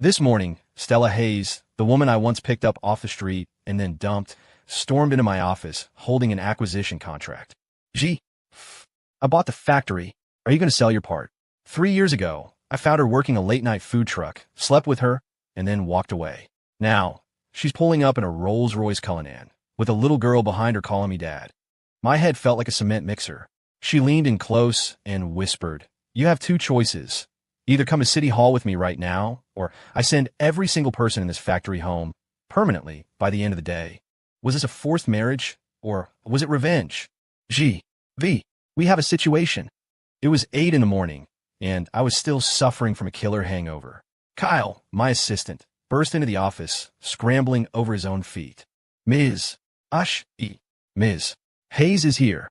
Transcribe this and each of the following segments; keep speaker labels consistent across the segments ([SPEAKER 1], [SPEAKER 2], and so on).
[SPEAKER 1] This morning, Stella Hayes, the woman I once picked up off the street and then dumped, stormed into my office holding an acquisition contract. Gee, I bought the factory. Are you going to sell your part? 3 years ago, I found her working a late-night food truck, slept with her, and then walked away. Now, she's pulling up in a Rolls-Royce Cullinan, with a little girl behind her calling me dad. My head felt like a cement mixer. She leaned in close and whispered, "You have two choices. Either come to City Hall with me right now, or I send every single person in this factory home, permanently, by the end of the day." Was this a forced marriage, or was it revenge? We have a situation. It was 8 in the morning, and I was still suffering from a killer hangover. Kyle, my assistant, burst into the office, scrambling over his own feet. Ms. Hayes is here.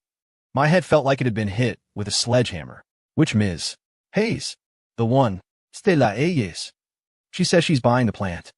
[SPEAKER 1] My head felt like it had been hit with a sledgehammer. Which Ms. Hayes? The one, Stella Hayes. She says she's buying the plant.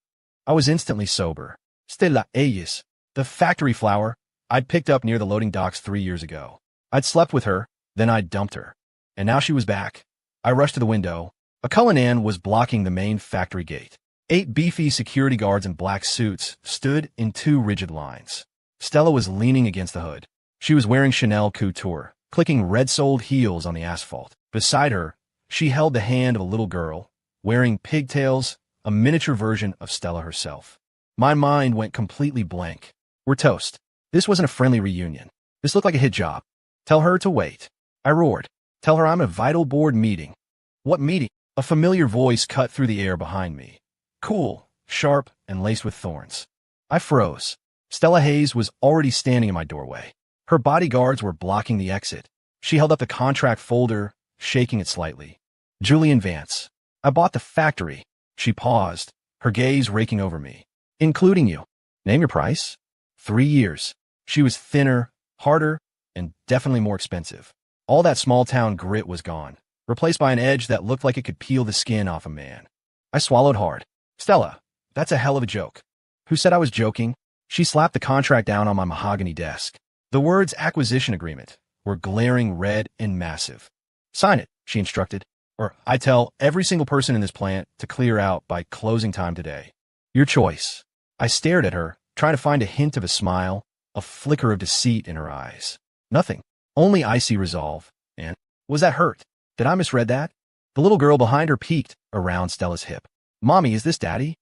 [SPEAKER 1] I was instantly sober. Stella Hayes, the factory flower I'd picked up near the loading docks 3 years ago. I'd slept with her, then I'd dumped her. And now she was back. I rushed to the window. A Cullinan was blocking the main factory gate. 8 beefy security guards in black suits stood in 2 rigid lines. Stella was leaning against the hood. She was wearing Chanel couture, clicking red-soled heels on the asphalt. Beside her, she held the hand of a little girl, wearing pigtails, a miniature version of Stella herself. My mind went completely blank. We're toast. This wasn't a friendly reunion. This looked like a hit job. Tell her to wait. I roared. Tell her I'm at a vital board meeting. What meeting? A familiar voice cut through the air behind me. Cool, sharp, and laced with thorns. I froze. Stella Hayes was already standing in my doorway. Her bodyguards were blocking the exit. She held up the contract folder, shaking it slightly. Julian Vance. I bought the factory. She paused, her gaze raking over me. Including you. Name your price? 3 years. She was thinner, harder, and definitely more expensive. All that small-town grit was gone, replaced by an edge that looked like it could peel the skin off a man. I swallowed hard. Stella, that's a hell of a joke. Who said I was joking? She slapped the contract down on my mahogany desk. The words acquisition agreement were glaring red and massive. Sign it, she instructed, or I tell every single person in this plant to clear out by closing time today. Your choice. I stared at her, trying to find a hint of a smile, a flicker of deceit in her eyes. Nothing. Only icy resolve. And was that hurt? Did I misread that? The little girl behind her peeked around Stella's hip. Mommy, is this Daddy?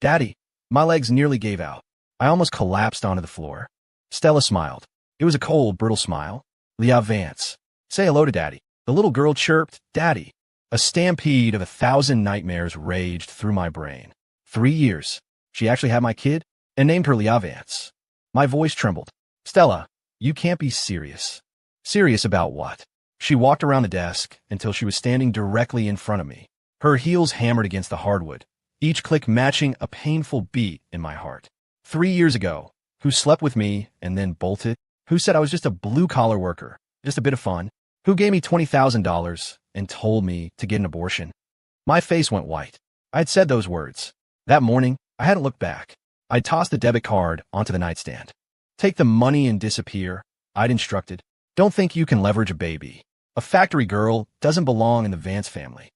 [SPEAKER 1] Daddy. My legs nearly gave out. I almost collapsed onto the floor. Stella smiled. It was a cold, brittle smile. Leah Vance. Say hello to Daddy. The little girl chirped, Daddy. A stampede of 1,000 nightmares raged through my brain. 3 years. She actually had my kid? And named her Leah Vance. My voice trembled. Stella, you can't be serious. Serious about what? She walked around the desk until she was standing directly in front of me. Her heels hammered against the hardwood, each click matching a painful beat in my heart. 3 years ago, who slept with me and then bolted? Who said I was just a blue-collar worker, just a bit of fun? Who gave me $20,000 and told me to get an abortion? My face went white. I had said those words. That morning, I hadn't looked back. I'd tossed the debit card onto the nightstand. Take the money and disappear, I'd instructed. Don't think you can leverage a baby. A factory girl doesn't belong in the Vance family.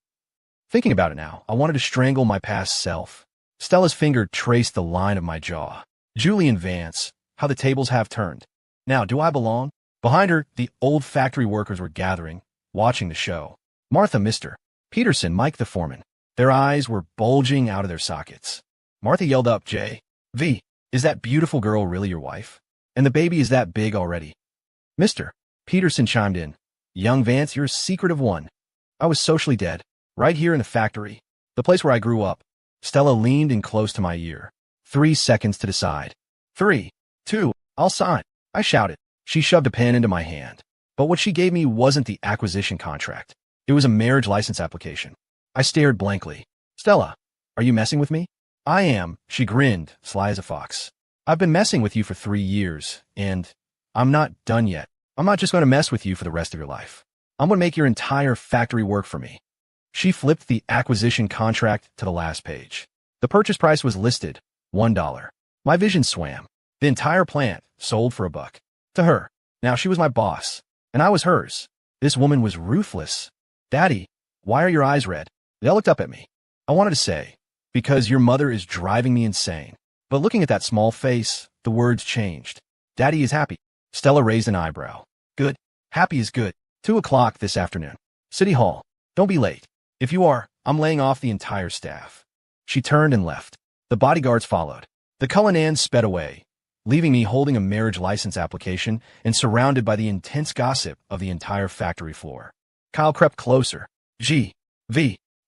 [SPEAKER 1] Thinking about it now, I wanted to strangle my past self. Stella's finger traced the line of my jaw. Julian Vance, how the tables have turned. Now, do I belong? Behind her, the old factory workers were gathering, watching the show. Martha, Mr. Peterson, Mike the foreman. Their eyes were bulging out of their sockets. Martha yelled up, J.V., is that beautiful girl really your wife? And the baby is that big already? Mr. Peterson chimed in. Young Vance, you're a secretive one. I was socially dead, right here in the factory, the place where I grew up. Stella leaned in close to my ear. 3 seconds to decide. 3, 2, I'll sign, I shouted. She shoved a pen into my hand. But what she gave me wasn't the acquisition contract. It was a marriage license application. I stared blankly. Stella, are you messing with me? I am, she grinned, sly as a fox. I've been messing with you for 3 years, and I'm not done yet. I'm not just going to mess with you for the rest of your life. I'm going to make your entire factory work for me. She flipped the acquisition contract to the last page. The purchase price was listed, $1. My vision swam. The entire plant sold for $1. To her. Now she was my boss, and I was hers. This woman was ruthless. Daddy, why are your eyes red? They looked up at me. I wanted to say, Because your mother is driving me insane. But looking at that small face, the words changed. Daddy is happy. Stella raised an eyebrow. Good. Happy is good. 2 o'clock this afternoon. City Hall. Don't be late. If you are, I'm laying off the entire staff. She turned and left. The bodyguards followed. The Cullinan sped away, leaving me holding a marriage license application and surrounded by the intense gossip of the entire factory floor. Kyle crept closer. V.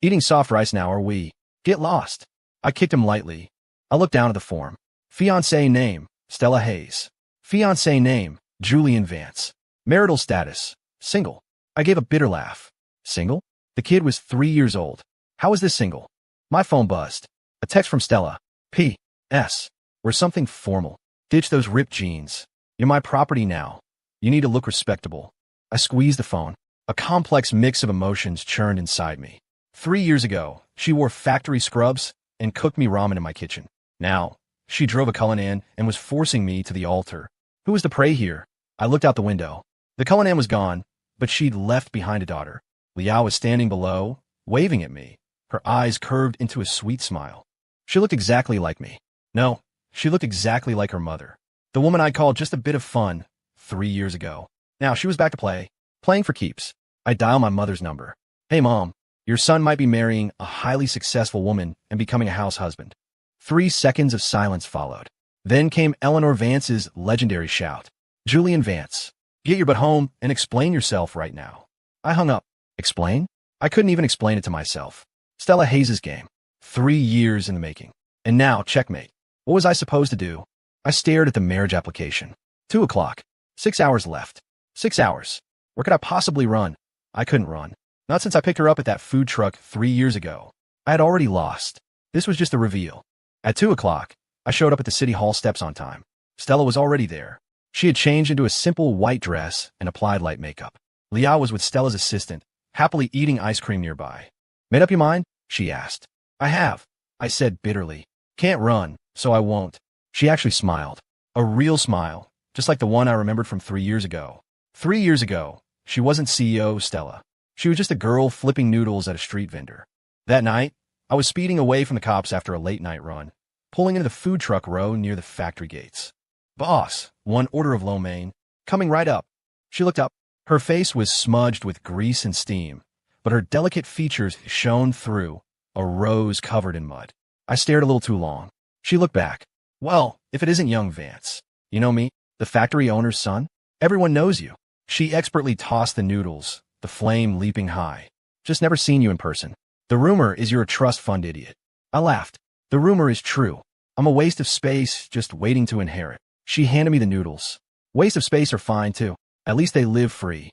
[SPEAKER 1] Eating soft rice now, are we? Get lost. I kicked him lightly. I looked down at the form. Fiancé name, Stella Hayes. Fiancé name, Julian Vance. Marital status, single. I gave a bitter laugh. Single? The kid was 3 years old. How is this single? My phone buzzed. A text from Stella. P.S. We're something formal. Ditch those ripped jeans. You're my property now. You need to look respectable. I squeezed the phone. A complex mix of emotions churned inside me. 3 years ago, she wore factory scrubs and cooked me ramen in my kitchen. Now, she drove a Cullinan and was forcing me to the altar. Who was to pray here? I looked out the window. The Cullinan was gone, but she'd left behind a daughter. Liao was standing below, waving at me, her eyes curved into a sweet smile. She looked exactly like me. No, she looked exactly like her mother. The woman I called just a bit of fun 3 years ago. Now she was back to playing for keeps. I dialed my mother's number. Hey Mom, your son might be marrying a highly successful woman and becoming a house husband. 3 seconds of silence followed. Then came Eleanor Vance's legendary shout. Julian Vance, get your butt home and explain yourself right now. I hung up. Explain? I couldn't even explain it to myself. Stella Hayes' game. 3 years in the making. And now, checkmate. What was I supposed to do? I stared at the marriage application. 2 o'clock. 6 hours left. 6 hours. Where could I possibly run? I couldn't run. Not since I picked her up at that food truck 3 years ago. I had already lost. This was just a reveal. At 2 o'clock, I showed up at the City Hall steps on time. Stella was already there. She had changed into a simple white dress and applied light makeup. Liao was with Stella's assistant, happily eating ice cream nearby. Made up your mind? She asked. I have, I said bitterly. Can't run, so I won't. She actually smiled. A real smile, just like the one I remembered from 3 years ago. 3 years ago, she wasn't CEO Stella. She was just a girl flipping noodles at a street vendor. That night, I was speeding away from the cops after a late-night run, pulling into the food truck row near the factory gates. Boss, 1 order of lo mein, coming right up. She looked up. Her face was smudged with grease and steam, but her delicate features shone through, a rose covered in mud. I stared a little too long. She looked back. Well, if it isn't young Vance. You know me, the factory owner's son? Everyone knows you. She expertly tossed the noodles, the flame leaping high. Just never seen you in person. The rumor is you're a trust fund idiot. I laughed. The rumor is true. I'm a waste of space just waiting to inherit. She handed me the noodles. Waste of space are fine too. At least they live free.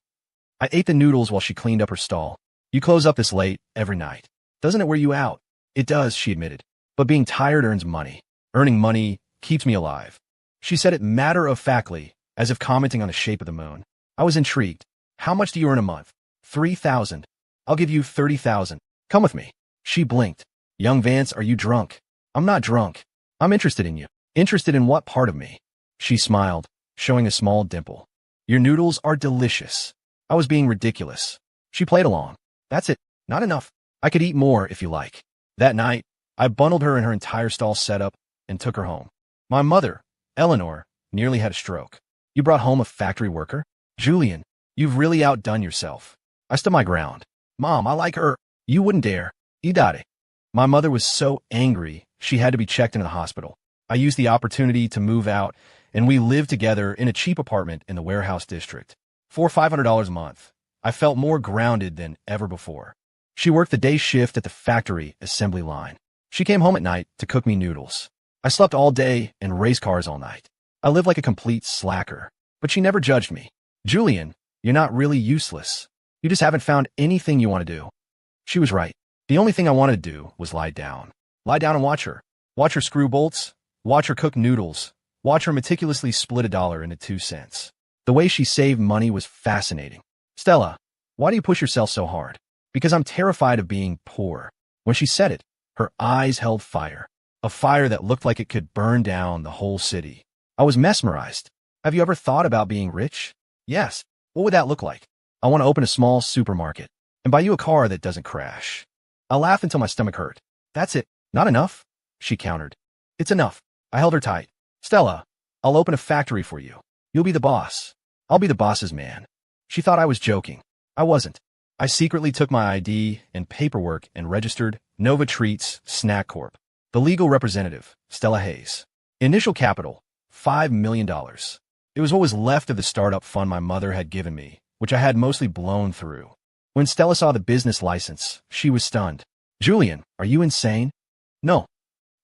[SPEAKER 1] I ate the noodles while she cleaned up her stall. You close up this late every night. Doesn't it wear you out? It does, she admitted. But being tired earns money. Earning money keeps me alive. She said it matter-of-factly, as if commenting on the shape of the moon. I was intrigued. How much do you earn a month? 3,000. I'll give you 30,000. Come with me. She blinked. Young Vance, are you drunk? I'm not drunk. I'm interested in you. Interested in what part of me? She smiled, showing a small dimple. Your noodles are delicious. I was being ridiculous. She played along. That's it. Not enough. I could eat more if you like. That night, I bundled her in her entire stall setup and took her home. My mother, Eleanor, nearly had a stroke. You brought home a factory worker? Julian, you've really outdone yourself. I stood my ground. Mom, I like her. You wouldn't dare. Idare. My mother was so angry, she had to be checked into the hospital. I used the opportunity to move out, and we lived together in a cheap apartment in the warehouse district. For $500 a month, I felt more grounded than ever before. She worked the day shift at the factory assembly line. She came home at night to cook me noodles. I slept all day and raced cars all night. I lived like a complete slacker, but she never judged me. Julian, you're not really useless. You just haven't found anything you want to do. She was right. The only thing I wanted to do was lie down. Lie down and watch her. Watch her screw bolts. Watch her cook noodles. Watch her meticulously split $1 into 2 cents. The way she saved money was fascinating. Stella, why do you push yourself so hard? Because I'm terrified of being poor. When she said it, her eyes held fire. A fire that looked like it could burn down the whole city. I was mesmerized. Have you ever thought about being rich? Yes. What would that look like? I want to open a small supermarket and buy you a car that doesn't crash. I laughed until my stomach hurt. That's it. Not enough? She countered. It's enough. I held her tight. Stella, I'll open a factory for you. You'll be the boss. I'll be the boss's man. She thought I was joking. I wasn't. I secretly took my ID and paperwork and registered Nova Treats Snack Corp. The legal representative, Stella Hayes. Initial capital, $5 million. It was what was left of the startup fund my mother had given me, which I had mostly blown through. When Stella saw the business license, she was stunned. Julian, are you insane? No.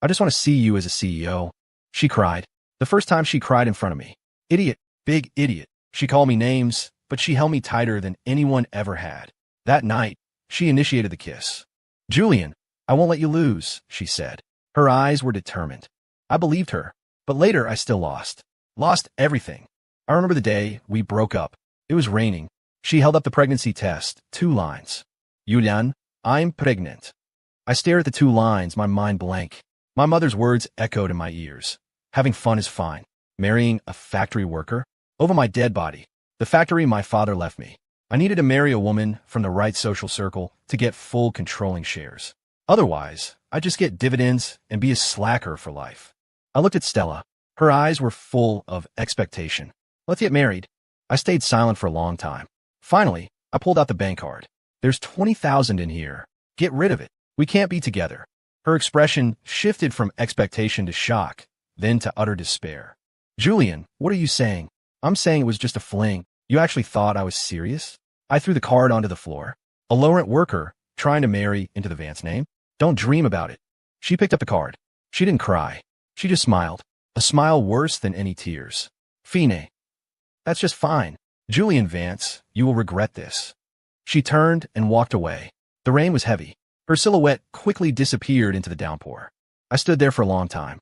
[SPEAKER 1] I just want to see you as a CEO. She cried. The first time she cried in front of me. Idiot. Big idiot. She called me names, but she held me tighter than anyone ever had. That night, she initiated the kiss. Julian, I won't let you lose, she said. Her eyes were determined. I believed her, but later I still lost. Lost everything. I remember the day we broke up. It was raining. She held up the pregnancy test, 2 lines. Julian, I'm pregnant. I stared at the 2 lines, my mind blank. My mother's words echoed in my ears. Having fun is fine. Marrying a factory worker? Over my dead body. The factory my father left me. I needed to marry a woman from the right social circle to get full controlling shares. Otherwise, I'd just get dividends and be a slacker for life. I looked at Stella. Her eyes were full of expectation. Let's get married. I stayed silent for a long time. Finally, I pulled out the bank card. There's $20,000 in here. Get rid of it. We can't be together. Her expression shifted from expectation to shock, then to utter despair. Julian, what are you saying? I'm saying it was just a fling. You actually thought I was serious? I threw the card onto the floor. A low-rent worker, trying to marry into the Vance name? Don't dream about it. She picked up the card. She didn't cry. She just smiled. A smile worse than any tears. Fine. That's just fine. Julian Vance, you will regret this. She turned and walked away. The rain was heavy. Her silhouette quickly disappeared into the downpour. I stood there for a long time.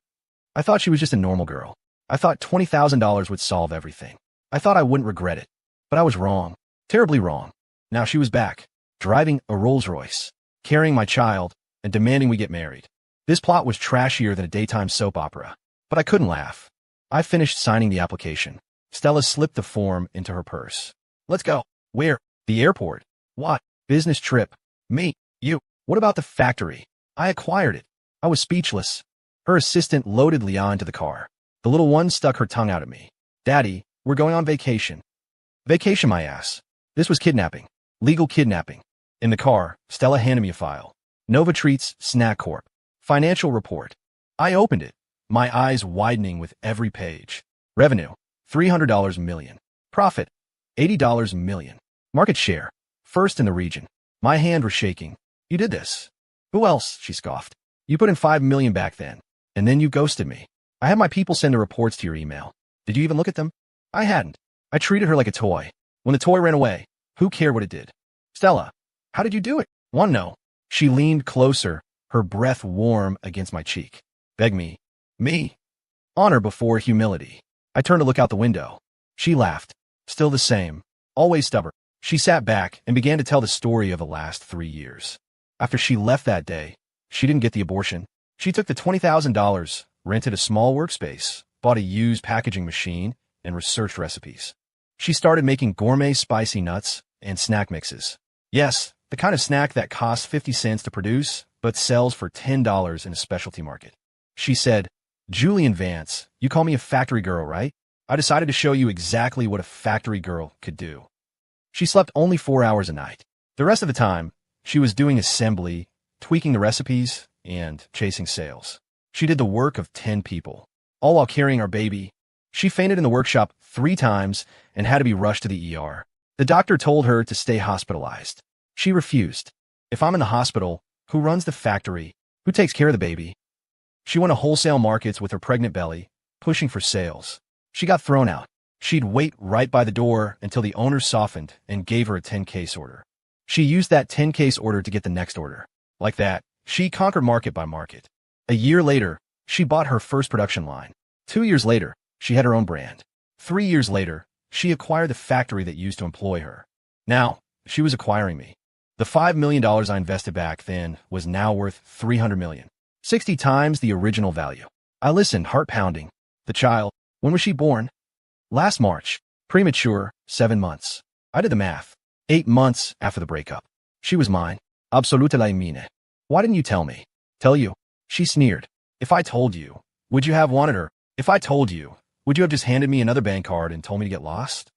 [SPEAKER 1] I thought she was just a normal girl. I thought $20,000 would solve everything. I thought I wouldn't regret it. But I was wrong. Terribly wrong. Now she was back, driving a Rolls-Royce, carrying my child, and demanding we get married. This plot was trashier than a daytime soap opera. But I couldn't laugh. I finished signing the application. Stella slipped the form into her purse. Let's go. Where? The airport. What? Business trip. Me. You. What about the factory? I acquired it. I was speechless. Her assistant loaded Leon into the car. The little one stuck her tongue out at me. Daddy, we're going on vacation. Vacation, my ass. This was kidnapping. Legal kidnapping. In the car, Stella handed me a file. Nova Treats Snack Corp. Financial report. I opened it, my eyes widening with every page. Revenue, $300 million. Profit, $80 million. Market share, first in the region. My hand was shaking. You did this. Who else? She scoffed. You put in $5 million back then, and then you ghosted me. I had my people send the reports to your email. Did you even look at them? I hadn't. I treated her like a toy. When the toy ran away, who cared what it did? Stella, how did you do it? Want to know? She leaned closer, her breath warm against my cheek. Beg me. Me. Honor before humility. I turned to look out the window. She laughed. Still the same. Always stubborn. She sat back and began to tell the story of the last 3 years. After she left that day, she didn't get the abortion. She took the $20,000, rented a small workspace, bought a used packaging machine, and researched recipes. She started making gourmet spicy nuts and snack mixes. Yes, the kind of snack that costs 50 cents to produce, but sells for $10 in a specialty market. She said, Julian Vance, you call me a factory girl, right? I decided to show you exactly what a factory girl could do. She slept only 4 hours a night. The rest of the time, she was doing assembly, tweaking the recipes, and chasing sales. She did the work of 10 people, all while carrying our baby. She fainted in the workshop 3 times and had to be rushed to the ER. The doctor told her to stay hospitalized. She refused. If I'm in the hospital, who runs the factory? Who takes care of the baby? She went to wholesale markets with her pregnant belly, pushing for sales. She got thrown out. She'd wait right by the door until the owner softened and gave her a 10-case order. She used that 10-case order to get the next order. Like that, she conquered market by market. A year later, she bought her first production line. 2 years later, she had her own brand. 3 years later, she acquired the factory that used to employ her. Now, she was acquiring me. The $5 million I invested back then was now worth $300 million. 60 times the original value. I listened, heart pounding. The child, when was she born? Last March. Premature, 7 months. I did the math. 8 months after the breakup. She was mine. Absolutely mine. Why didn't you tell me? Tell you. She sneered. If I told you, would you have wanted her? If I told you, would you have just handed me another bank card and told me to get lost?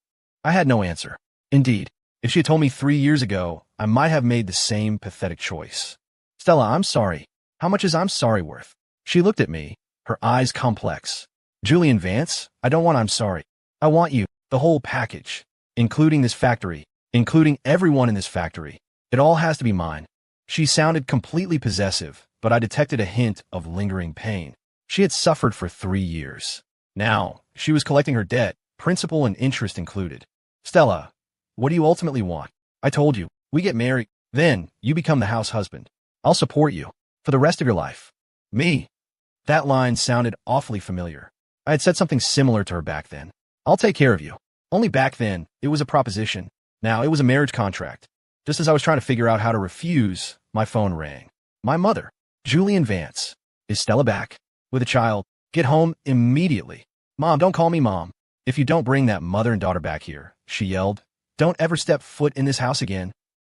[SPEAKER 1] I had no answer. Indeed, if she had told me 3 years ago, I might have made the same pathetic choice. Stella, I'm sorry. How much is I'm sorry worth? She looked at me, her eyes complex. Julian Vance, I don't want I'm sorry. I want you, the whole package, including this factory, including everyone in this factory. It all has to be mine. She sounded completely possessive, but I detected a hint of lingering pain. She had suffered for 3 years. Now, she was collecting her debt, principal and interest included. Stella, what do you ultimately want? I told you, we get married, then you become the house husband. I'll support you for the rest of your life. Me? That line sounded awfully familiar. I had said something similar to her back then. I'll take care of you. Only back then, it was a proposition. Now, it was a marriage contract. Just as I was trying to figure out how to refuse, my phone rang. My mother, Julian Vance. Is Stella back? With a child? Get home immediately. Mom, don't call me Mom. If you don't bring that mother and daughter back here, she yelled. Don't ever step foot in this house again.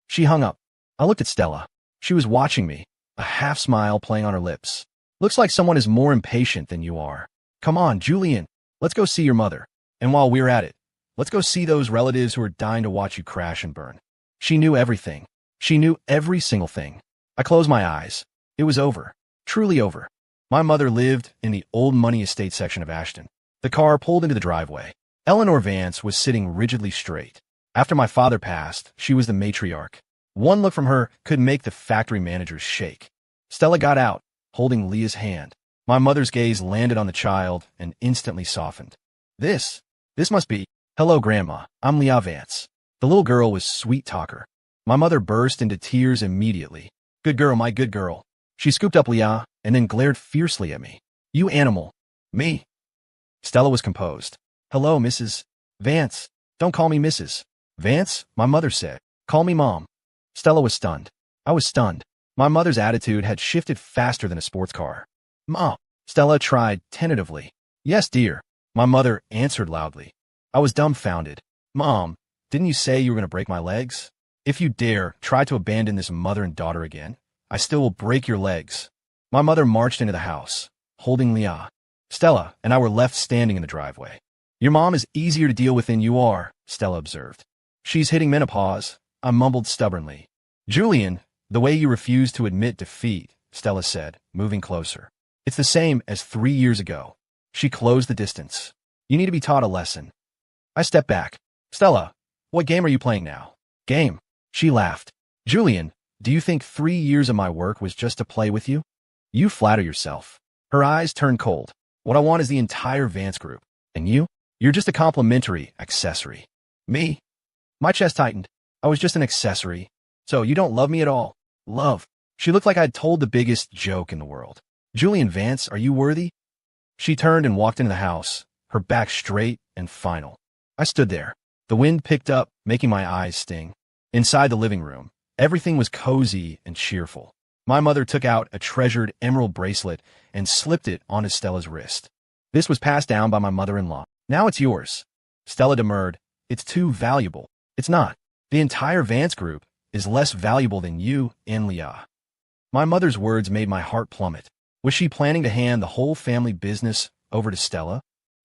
[SPEAKER 1] She hung up. I looked at Stella. She was watching me, a half smile playing on her lips. Looks like someone is more impatient than you are. Come on, Julian. Let's go see your mother. And while we're at it, let's go see those relatives who are dying to watch you crash and burn. She knew everything. She knew every single thing. I closed my eyes. It was over. Truly over. My mother lived in the old money estate section of Ashton. The car pulled into the driveway. Eleanor Vance was sitting rigidly straight. After my father passed, she was the matriarch. One look from her could make the factory managers shake. Stella got out, holding Leah's hand. My mother's gaze landed on the child and instantly softened. This must be, hello, Grandma, I'm Leah Vance. The little girl was sweet talker. My mother burst into tears immediately. Good girl, my good girl. She scooped up Leah and then glared fiercely at me. You animal. Me. Stella was composed. Hello, Mrs. Vance. Don't call me Mrs. Vance, my mother said. Call me Mom. Stella was stunned. I was stunned. My mother's attitude had shifted faster than a sports car. Mom. Stella tried tentatively. Yes, dear. My mother answered loudly. I was dumbfounded. Mom, didn't you say you were going to break my legs? If you dare try to abandon this mother and daughter again, I still will break your legs. My mother marched into the house, holding Leah. Stella and I were left standing in the driveway. Your mom is easier to deal with than you are, Stella observed. She's hitting menopause, I mumbled stubbornly. Julian, the way you refuse to admit defeat, Stella said, moving closer. It's the same as 3 years ago. She closed the distance. You need to be taught a lesson. I stepped back. Stella, what game are you playing now? Game. She laughed. Julian, do you think 3 years of my work was just to play with you? You flatter yourself. Her eyes turned cold. What I want is the entire Vance group. And you? You're just a complimentary accessory. Me? My chest tightened. I was just an accessory. So you don't love me at all? Love. She looked like I'd told the biggest joke in the world. Julian Vance, are you worthy? She turned and walked into the house, her back straight and final. I stood there. The wind picked up, making my eyes sting. Inside the living room, everything was cozy and cheerful. My mother took out a treasured emerald bracelet and slipped it onto Stella's wrist. This was passed down by my mother-in-law. Now it's yours. Stella demurred. It's too valuable. It's not. The entire Vance group is less valuable than you and Leah. My mother's words made my heart plummet. Was she planning to hand the whole family business over to Stella?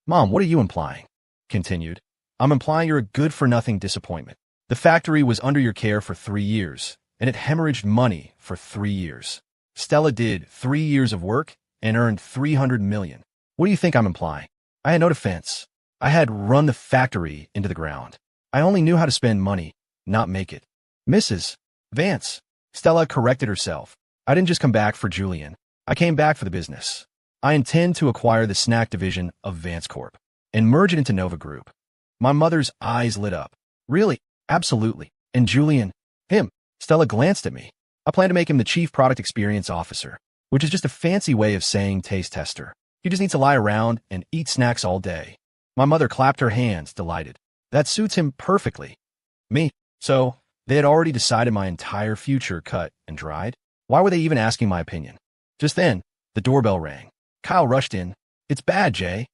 [SPEAKER 1] Mom, what are you implying? Continued. I'm implying you're a good-for-nothing disappointment. The factory was under your care for 3 years, and it hemorrhaged money for 3 years. Stella did 3 years of work and earned $300 million. What do you think I'm implying? I had no defense. I had run the factory into the ground. I only knew how to spend money, not make it. Mrs. Vance. Stella corrected herself. I didn't just come back for Julian. I came back for the business. I intend to acquire the snack division of Vance Corp and merge it into Nova Group. My mother's eyes lit up. Really? Absolutely. And Julian? Him. Stella glanced at me. I plan to make him the Chief Product Experience Officer, which is just a fancy way of saying taste tester. He just needs to lie around and eat snacks all day. My mother clapped her hands, delighted. That suits him perfectly. Me. So, they had already decided my entire future cut and dried? Why were they even asking my opinion? Just then, the doorbell rang. Kyle rushed in. It's bad, Jay.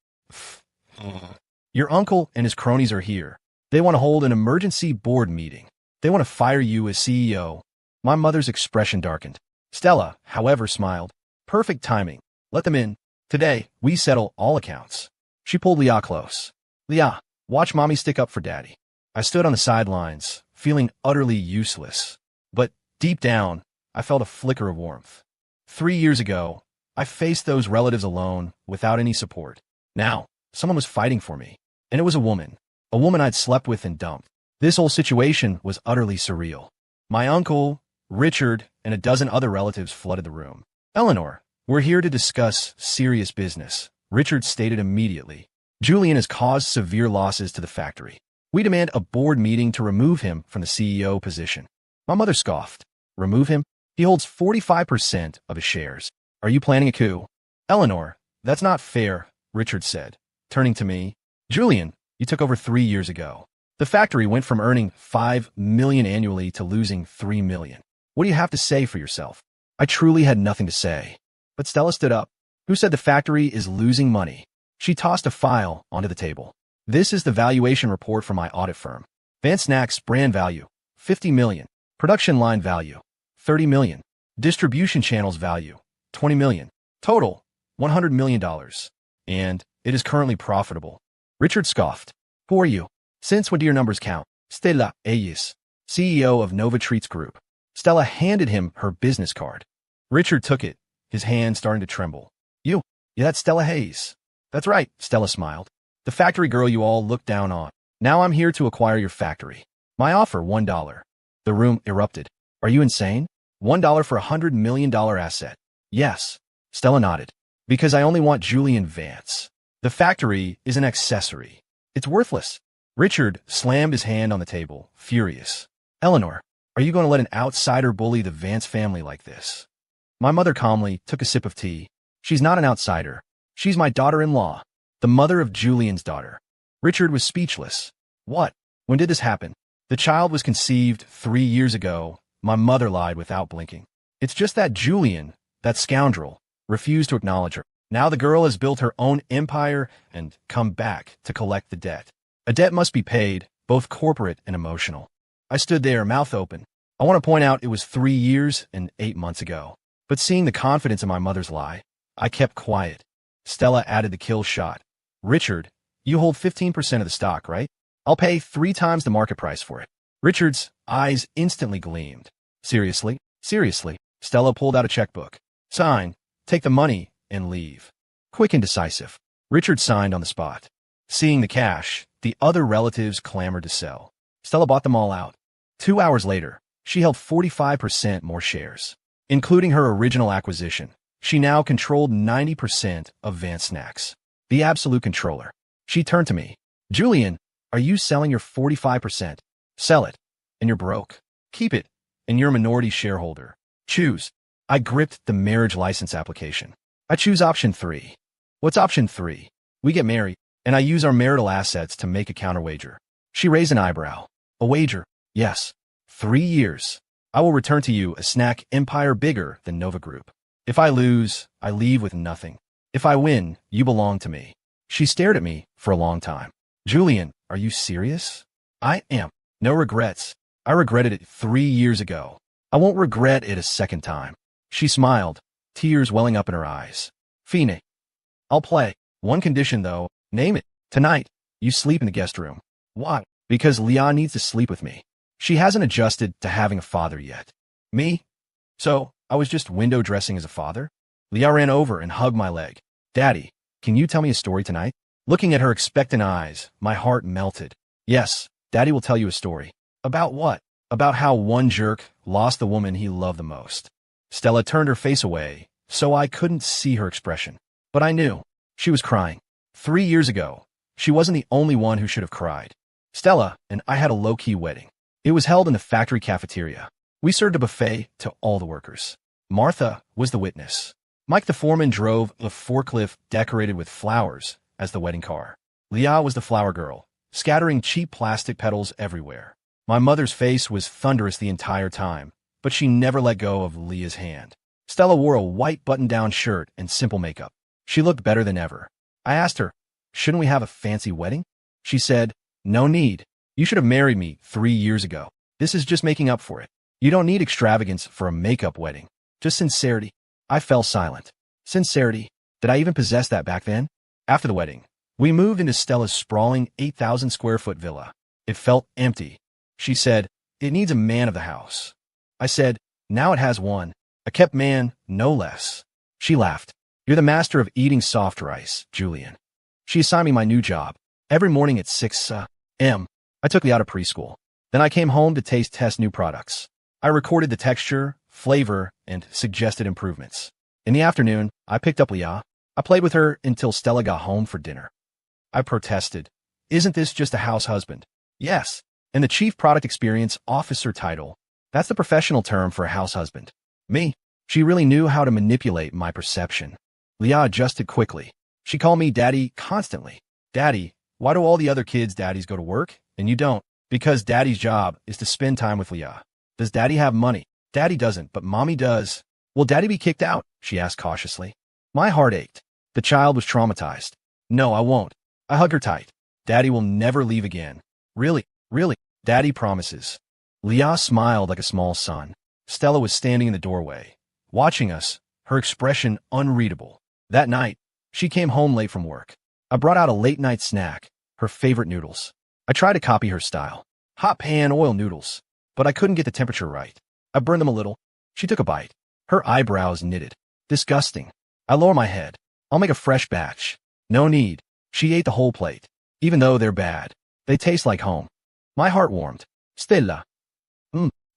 [SPEAKER 1] Your uncle and his cronies are here. They want to hold an emergency board meeting. They want to fire you as CEO. My mother's expression darkened. Stella, however, smiled. Perfect timing. Let them in. Today, we settle all accounts. She pulled Leah close. Leah, watch mommy stick up for daddy. I stood on the sidelines, feeling utterly useless. But deep down, I felt a flicker of warmth. 3 years ago, I faced those relatives alone, without any support. Now, someone was fighting for me. And it was a woman I'd slept with and dumped. This whole situation was utterly surreal. My uncle, Richard, and a dozen other relatives flooded the room. Eleanor, we're here to discuss serious business, Richard stated immediately. Julian has caused severe losses to the factory. We demand a board meeting to remove him from the CEO position. My mother scoffed. Remove him? He holds 45% of his shares. Are you planning a coup? Eleanor, that's not fair, Richard said, turning to me. Julian, you took over 3 years ago. The factory went from earning $5 million annually to losing $3 million. What do you have to say for yourself? I truly had nothing to say. But Stella stood up. Who said the factory is losing money? She tossed a file onto the table. This is the valuation report from my audit firm. Van Snacks brand value, $50 million. Production line value, $30 million. Distribution channels value, $20 million. Total, $100 million. And it is currently profitable. Richard scoffed. Who are you? Since when do your numbers count? Stella Ayes, CEO of Nova Treats Group. Stella handed him her business card. Richard took it, his hand starting to tremble. You? Yeah, that's Stella Hayes. That's right, Stella smiled. The factory girl you all looked down on. Now I'm here to acquire your factory. My offer, $1. The room erupted. Are you insane? $1 for $100 million asset. Yes. Stella nodded. Because I only want Julian Vance. The factory is an accessory. It's worthless. Richard slammed his hand on the table, furious. Eleanor, are you going to let an outsider bully the Vance family like this? My mother calmly took a sip of tea. She's not an outsider. She's my daughter-in-law, the mother of Julian's daughter. Richard was speechless. What? When did this happen? The child was conceived 3 years ago. My mother lied without blinking. It's just that Julian, that scoundrel, refused to acknowledge her. Now the girl has built her own empire and come back to collect the debt. A debt must be paid, both corporate and emotional. I stood there, mouth open. I want to point out it was 3 years and 8 months ago. But seeing the confidence in my mother's lie, I kept quiet. Stella added the kill shot. Richard, you hold 15% of the stock, right? I'll pay 3 times the market price for it. Richard's eyes instantly gleamed. Seriously? Seriously. Stella pulled out a checkbook. Sign, take the money, and leave. Quick and decisive. Richard signed on the spot. Seeing the cash, the other relatives clamored to sell. Stella bought them all out. 2 hours later, she held 45% more shares. Including her original acquisition, she now controlled 90% of Van Snacks. The absolute controller. She turned to me. Julian, are you selling your 45%? Sell it, and you're broke. Keep it, and you're a minority shareholder. Choose. I gripped the marriage license application. I choose option 3. What's option 3? We get married, and I use our marital assets to make a counterwager. She raised an eyebrow. A wager? Yes. 3 years. I will return to you a snack empire bigger than Nova Group. If I lose, I leave with nothing. If I win, you belong to me. She stared at me for a long time. Julian, are you serious? I am. No regrets. I regretted it 3 years ago. I won't regret it a second time. She smiled, tears welling up in her eyes. Phoenix. I'll play. One condition, though. Name it. Tonight, you sleep in the guest room. Why? Because Leah needs to sleep with me. She hasn't adjusted to having a father yet. Me? So, I was just window dressing as a father? Leah ran over and hugged my leg. Daddy, can you tell me a story tonight? Looking at her expectant eyes, my heart melted. Yes, Daddy will tell you a story. About what? About how one jerk lost the woman he loved the most. Stella turned her face away, so I couldn't see her expression. But I knew. She was crying. 3 years ago, she wasn't the only one who should have cried. Stella and I had a low-key wedding. It was held in the factory cafeteria. We served a buffet to all the workers. Martha was the witness. Mike the foreman drove a forklift decorated with flowers as the wedding car. Leah was the flower girl, scattering cheap plastic petals everywhere. My mother's face was thunderous the entire time, but she never let go of Leah's hand. Stella wore a white button-down shirt and simple makeup. She looked better than ever. I asked her, shouldn't we have a fancy wedding? She said, no need. You should have married me 3 years ago. This is just making up for it. You don't need extravagance for a makeup wedding. Just sincerity. I fell silent. Sincerity. Did I even possess that back then? After the wedding, we moved into Stella's sprawling 8,000 square foot villa. It felt empty. She said, "It needs a man of the house." I said, "Now it has one. A kept man, no less." She laughed. "You're the master of eating soft rice, Julian." She assigned me my new job. Every morning at 6 a.m., I took Leah to preschool. Then I came home to test new products. I recorded the texture, flavor, and suggested improvements. In the afternoon, I picked up Leah. I played with her until Stella got home for dinner. I protested. "Isn't this just a house husband?" "Yes. And the Chief Product Experience Officer title. That's the professional term for a house husband." Me. She really knew how to manipulate my perception. Leah adjusted quickly. She called me Daddy constantly. "Daddy, why do all the other kids' daddies go to work, and you don't?" "Because Daddy's job is to spend time with Leah." "Does Daddy have money?" "Daddy doesn't, but Mommy does." "Will Daddy be kicked out?" she asked cautiously. My heart ached. The child was traumatized. "No, I won't." I hugged her tight. "Daddy will never leave again." Really? Really? Daddy promises." Leah smiled like a small son. Stella was standing in the doorway, watching us, her expression unreadable. That night, she came home late from work. I brought out a late-night snack, her favorite noodles. I tried to copy her style. Hot pan oil noodles. But I couldn't get the temperature right. I burned them a little. She took a bite. Her eyebrows knitted. "Disgusting." I lower my head. "I'll make a fresh batch." "No need." She ate the whole plate. "Even though they're bad, they taste like home." My heart warmed. "Stella."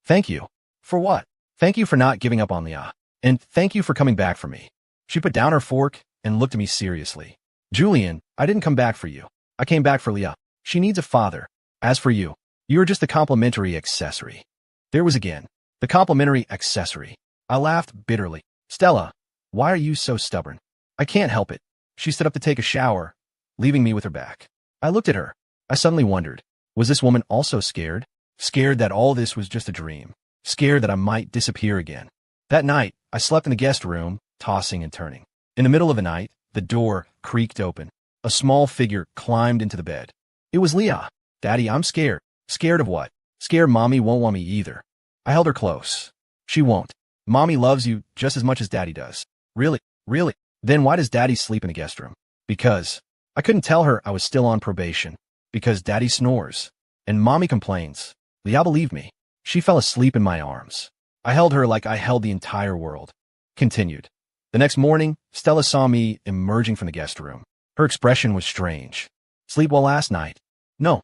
[SPEAKER 1] Thank you." "For what?" "Thank you for not giving up on Leah. And thank you for coming back for me." She put down her fork and looked at me seriously. "Julian, I didn't come back for you. I came back for Leah. She needs a father. As for you, you're just a complimentary accessory." There was again. The complimentary accessory. I laughed bitterly. "Stella, why are you so stubborn?" "I can't help it." She stood up to take a shower, leaving me with her back. I looked at her. I suddenly wondered, was this woman also scared? Scared that all this was just a dream. Scared that I might disappear again. That night, I slept in the guest room, tossing and turning. In the middle of the night, the door creaked open. A small figure climbed into the bed. It was Leah. "Daddy, I'm scared." "Scared of what?" "Scared Mommy won't want me either." I held her close. "She won't. Mommy loves you just as much as Daddy does." "Really? Really? Then why does Daddy sleep in the guest room?" "Because." I couldn't tell her I was still on probation. "Because Daddy snores. And Mommy complains." Leah believed me. She fell asleep in my arms. I held her like I held the entire world. Continued. The next morning, Stella saw me emerging from the guest room. Her expression was strange. "Sleep well last night?" "No."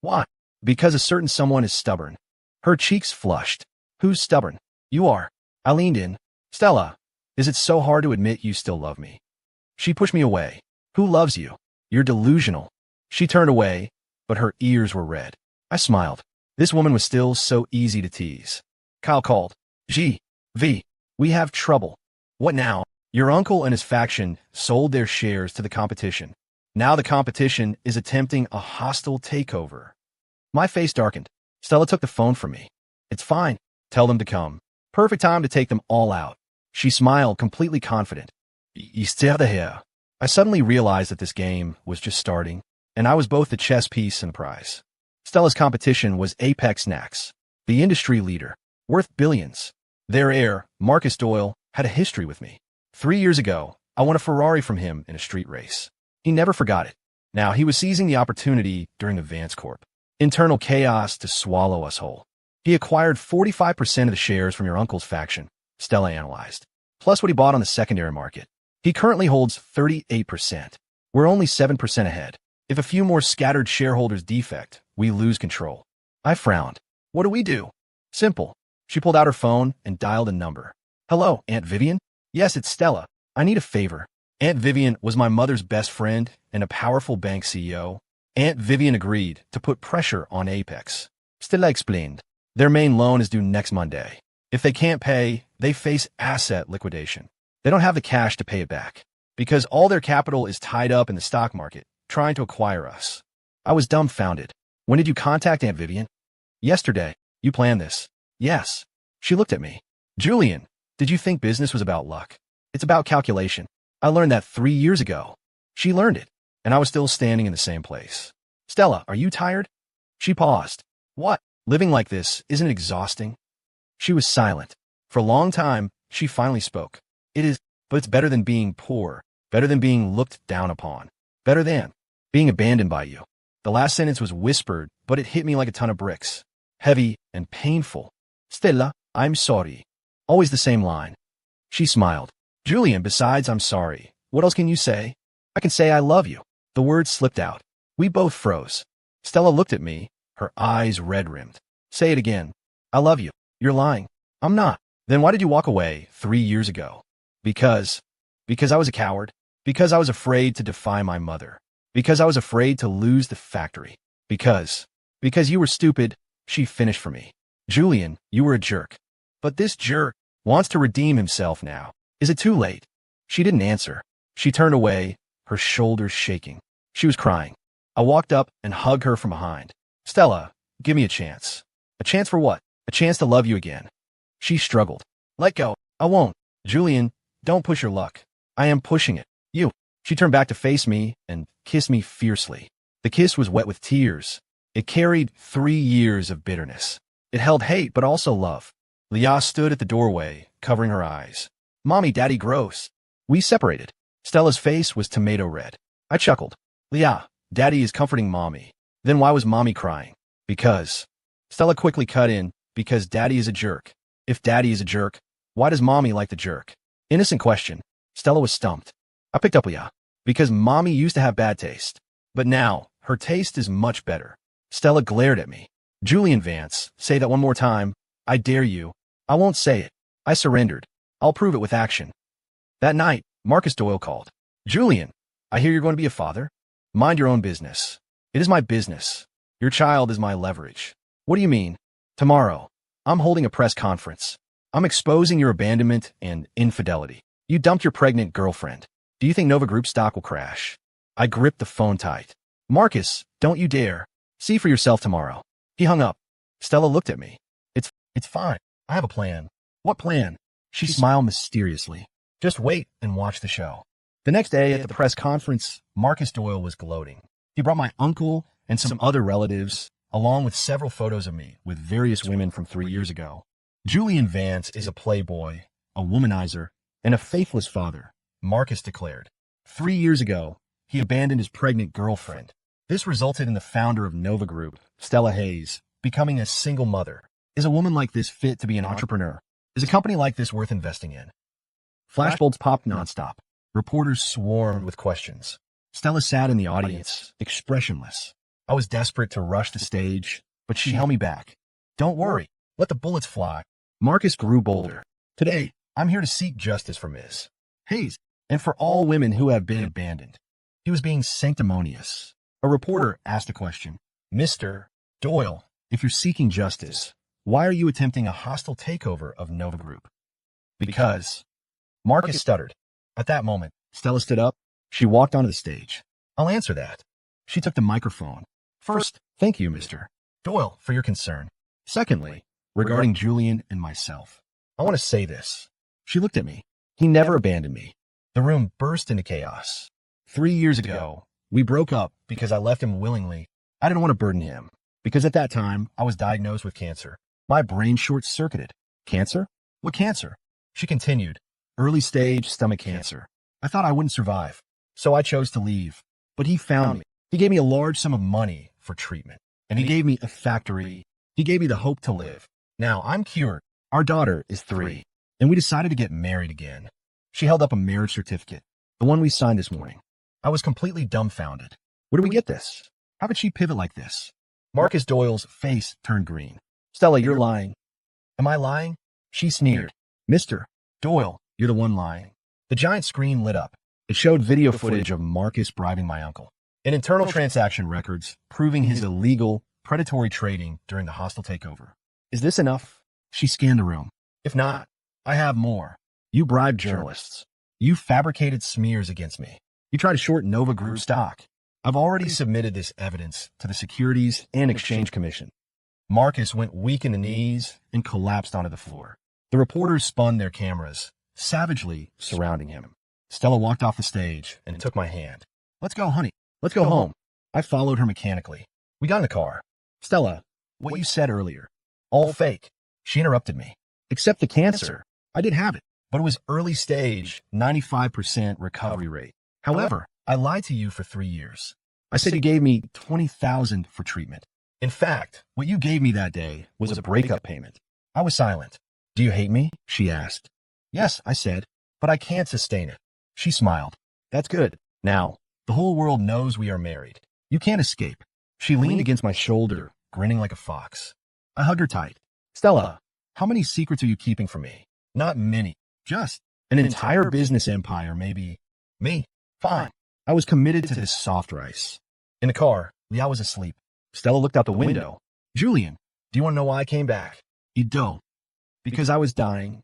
[SPEAKER 1] "Why?" "Because a certain someone is stubborn." Her cheeks flushed. "Who's stubborn?" "You are." I leaned in. "Stella, is it so hard to admit you still love me?" She pushed me away. "Who loves you? You're delusional." She turned away, but her ears were red. I smiled. This woman was still so easy to tease. Kyle called. "V, we have trouble." "What now?" "Your uncle and his faction sold their shares to the competition. Now the competition is attempting a hostile takeover." My face darkened. Stella took the phone from me. "It's fine. Tell them to come. Perfect time to take them all out." She smiled, completely confident. "Still here." I suddenly realized that this game was just starting, and I was both the chess piece and prize. Stella's competition was Apex Snacks, the industry leader, worth billions. Their heir, Marcus Doyle, had a history with me. 3 years ago, I won a Ferrari from him in a street race. He never forgot it. Now he was seizing the opportunity during the Vance Corp. Internal chaos to swallow us whole. He acquired 45% of the shares from your uncle's faction, Stella analyzed, plus what he bought on the secondary market. He currently holds 38%. We're only 7% ahead. If a few more scattered shareholders defect, we lose control. I frowned. What do we do? Simple. She pulled out her phone and dialed a number. "Hello, Aunt Vivian?" "Yes, it's Stella. I need a favor." Aunt Vivian was my mother's best friend and a powerful bank CEO. Aunt Vivian agreed to put pressure on Apex. Stella explained. Their main loan is due next Monday. If they can't pay, they face asset liquidation. They don't have the cash to pay it back because all their capital is tied up in the stock market, trying to acquire us. I was dumbfounded. "When did you contact Aunt Vivian?" "Yesterday." "You planned this?" "Yes." She looked at me. "Julian, did you think business was about luck? It's about calculation. I learned that 3 years ago." She learned it, and I was still standing in the same place. "Stella, are you tired?" She paused. "What? Living like this, isn't it exhausting?" She was silent. For a long time, she finally spoke. "It is. but it's better than being poor, better than being looked down upon, better than being abandoned by you. The last sentence was whispered, but it hit me like a ton of bricks. Heavy and painful. Stella, I'm sorry. Always the same line. She smiled. Julian, besides I'm sorry, what else can you say? I can say I love you. The words slipped out. We both froze. Stella looked at me, her eyes red-rimmed. Say it again. I love you. You're lying. I'm not. Then why did you walk away 3 years ago? Because I was a coward. Because I was afraid to defy my mother. Because I was afraid to lose the factory. Because you were stupid, she finished for me. Julian, you were a jerk. But this jerk wants to redeem himself now. Is it too late? She didn't answer. She turned away, her shoulders shaking. She was crying. I walked up and hugged her from behind. Stella, give me a chance. A chance for what? A chance to love you again. She struggled. Let go. I won't. Julian, don't push your luck. I am pushing it. You. She turned back to face me and kissed me fiercely. The kiss was wet with tears. It carried 3 years of bitterness. It held hate but also love. Leah stood at the doorway, covering her eyes. Mommy, Daddy, gross. We separated. Stella's face was tomato red. I chuckled. Leah, Daddy is comforting Mommy. Then why was Mommy crying? Because. Stella quickly cut in, because Daddy is a jerk. If Daddy is a jerk, why does Mommy like the jerk? Innocent question. Stella was stumped. I picked up Leah. Because Mommy used to have bad taste. But now, her taste is much better. Stella glared at me. Julian Vance, say that one more time. I dare you. I won't say it. I surrendered. I'll prove it with action. That night, Marcus Doyle called. Julian, I hear you're going to be a father. Mind your own business. It is my business. Your child is my leverage. What do you mean? Tomorrow, I'm holding a press conference. I'm exposing your abandonment and infidelity. You dumped your pregnant girlfriend. Do you think Nova Group stock will crash? I gripped the phone tight. Marcus, don't you dare. See for yourself tomorrow. He hung up. Stella looked at me. It's fine. I have a plan. What plan? She smiled mysteriously. Just wait and watch the show. The next day at the press conference, Marcus Doyle was gloating. He brought my uncle and some other relatives, along with several photos of me with various women from 3 years ago. Julian Vance is a playboy, a womanizer, and a faithless father, Marcus declared. 3 years ago, he abandoned his pregnant girlfriend. This resulted in the founder of Nova Group, Stella Hayes, becoming a single mother. Is a woman like this fit to be an entrepreneur? Is a company like this worth investing in? Flashbulbs popped nonstop. Reporters swarmed with questions. Stella sat in the audience, expressionless. I was desperate to rush the stage, but she held me back. Don't worry. Let the bullets fly. Marcus grew bolder. Today, I'm here to seek justice for Ms. Hayes, and for all women who have been abandoned. He was being sanctimonious. A reporter asked a question. Mr. Doyle, if you're seeking justice, why are you attempting a hostile takeover of Nova Group? Because. Marcus stuttered. At that moment, Stella stood up. She walked onto the stage. I'll answer that. She took the microphone. First, thank you, Mr. Doyle, for your concern. Secondly, regarding Julian and myself, I want to say this. She looked at me. He never abandoned me. The room burst into chaos. 3 years ago, we broke up because I left him willingly. I didn't want to burden him, because at that time, I was diagnosed with cancer. My brain short-circuited. Cancer? What cancer? She continued. Early stage stomach cancer. I thought I wouldn't survive, so I chose to leave. But he found me. He gave me a large sum of money for treatment, and he gave me a factory. He gave me the hope to live. Now I'm cured. Our daughter is 3, and we decided to get married again. She held up a marriage certificate, the one we signed this morning. I was completely dumbfounded. Where did we get this? How could she pivot like this? Marcus Doyle's face turned green. Stella, you're lying. Am I lying? She sneered. Mr. Doyle, you're the one lying. The giant screen lit up. It showed video footage of Marcus bribing my uncle, and internal transaction records proving his illegal, predatory trading during the hostile takeover. Is this enough? She scanned the room. If not, I have more. You bribed journalists. You fabricated smears against me. You tried to short Nova Group stock. I've already submitted this evidence to the Securities and Exchange Commission. Marcus went weak in the knees and collapsed onto the floor. The reporters spun their cameras, savagely surrounding him. Stella walked off the stage and took my hand. Let's go, honey. Let's go home. I followed her mechanically. We got in the car. Stella, what you said earlier. All fake. She interrupted me. Except the cancer. I did have it. but it was early stage, 95% recovery rate. However, I lied to you for 3 years. I said you gave me $20,000 for treatment. In fact, what you gave me that day was a breakup payment. I was silent. Do you hate me? She asked. Yes, I said, but I can't sustain it. She smiled. That's good. Now, the whole world knows we are married. You can't escape. She leaned against my shoulder, grinning like a fox. I hugged her tight. Stella, how many secrets are you keeping from me? Not many. Just an entire business empire, maybe. Me? Fine. I was committed to this soft rice. In the car, Liao was asleep. Stella looked out the window. Julian, do you want to know why I came back? You don't. Because I was dying.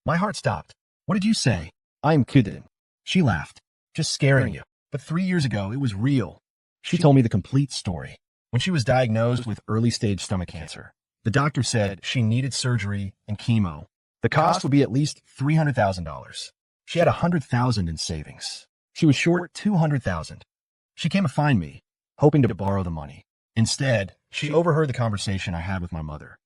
[SPEAKER 1] My heart stopped. What did you say? I'm kidding. She laughed. Just scaring you. But 3 years ago, it was real. She told me the complete story. When she was diagnosed with early-stage stomach cancer, the doctor said she needed surgery and chemo. The cost would be at least $300,000. She had $100,000 in savings. She was short $200,000. She came to find me, hoping to borrow the money. Instead, she overheard the conversation I had with my mother.